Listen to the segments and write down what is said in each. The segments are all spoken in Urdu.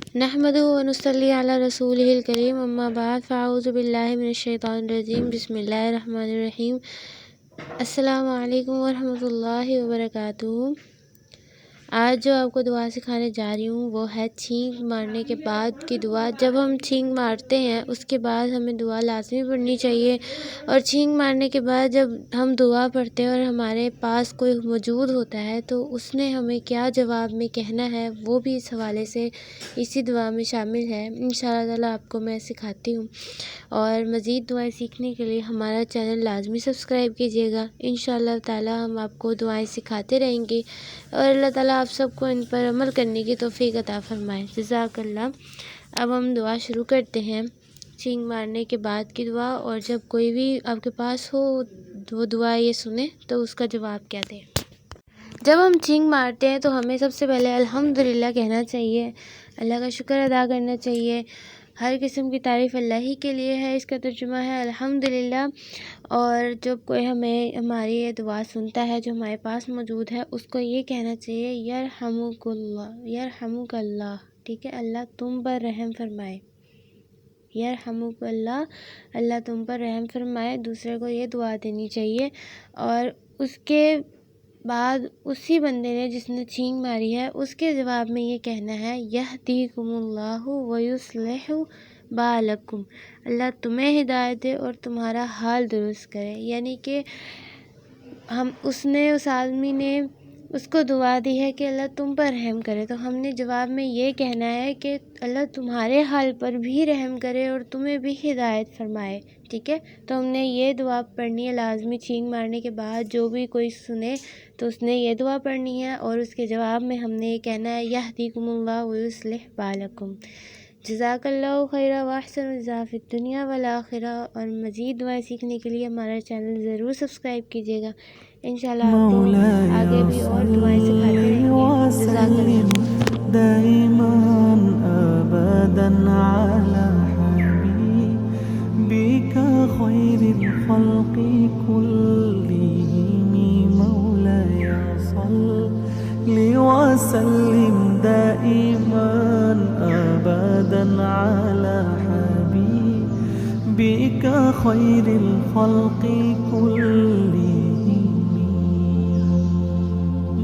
نحمده ونصلي علی رسولہ الکریم، اما بعد فاعوذ باللہ من الشیطان الرجیم، بسم اللہ الرحمن الرحیم۔ السلام علیکم ورحمۃ اللہ وبرکاتہ۔ آج جو آپ کو دعا سکھانے جا رہی ہوں وہ ہے چھینک مارنے کے بعد کی دعا۔ جب ہم چھینک مارتے ہیں اس کے بعد ہمیں دعا لازمی پڑھنی چاہیے، اور چھینک مارنے کے بعد جب ہم دعا پڑھتے ہیں اور ہمارے پاس کوئی موجود ہوتا ہے تو اس نے ہمیں کیا جواب میں کہنا ہے وہ بھی اس حوالے سے اسی دعا میں شامل ہے۔ انشاءاللہ تعالیٰ آپ کو میں سکھاتی ہوں، اور مزید دعائیں سیکھنے کے لیے ہمارا چینل لازمی سبسکرائب کیجیے گا۔ انشاءاللہ تعالیٰ ہم آپ کو دعائیں سکھاتے رہیں گے، اور اللہ تعالیٰ آپ سب کو ان پر عمل کرنے کی توفیق عطا فرمائے۔ جزاک اللہ۔ اب ہم دعا شروع کرتے ہیں، چھینک مارنے کے بعد کی دعا، اور جب کوئی بھی آپ کے پاس ہو وہ دعا یہ سنیں تو اس کا جواب کیا دیں۔ جب ہم چھینک مارتے ہیں تو ہمیں سب سے پہلے الحمدللہ کہنا چاہیے، اللہ کا شکر ادا کرنا چاہیے۔ ہر قسم کی تعریف اللہ ہی کے لیے ہے، اس کا ترجمہ ہے الحمدللہ۔ اور جب کوئی ہماری یہ دعا سنتا ہے جو ہمارے پاس موجود ہے، اس کو یہ کہنا چاہیے یرحمک اللہ، یرحمک اللہ، ٹھیک ہے، اللہ تم پر رحم فرمائے، یرحمک اللہ، اللہ تم پر رحم فرمائے۔ دوسرے کو یہ دعا دینی چاہیے، اور اس کے بعد اسی بندے نے جس نے چھینک ماری ہے اس کے جواب میں یہ کہنا ہے یہدیکم اللہ ویصلح بالکم، اللہ تمہیں ہدایت دے اور تمہارا حال درست کرے۔ یعنی کہ اس آدمی نے اس کو دعا دی ہے کہ اللہ تم پر رحم کرے، تو ہم نے جواب میں یہ کہنا ہے کہ اللہ تمہارے حال پر بھی رحم کرے اور تمہیں بھی ہدایت فرمائے، ٹھیک ہے۔ تو ہم نے یہ دعا پڑھنی ہے لازمی، چھینک مارنے کے بعد جو بھی کوئی سنے تو اس نے یہ دعا پڑھنی ہے، اور اس کے جواب میں ہم نے یہ کہنا ہے یہدیکم اللہ ویصلح بالکم۔ جزاک اللہ خیرا واحسن الجزاء فی الدنیا والآخرہ۔ اور مزید دعائیں سیکھنے کے لیے ہمارا چینل ضرور سبسکرائب کیجیے گا۔ انشاءاللہ آپ کو آگے بھی اور دعائیں سکھاتے رہیں گے۔ جزاک اللہ۔ دائما ابدا على حبيبك خير الخلق كلهم مولاي صل وسلم دائما ابدا على حبيبك خير الخلق كلهم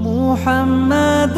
محمد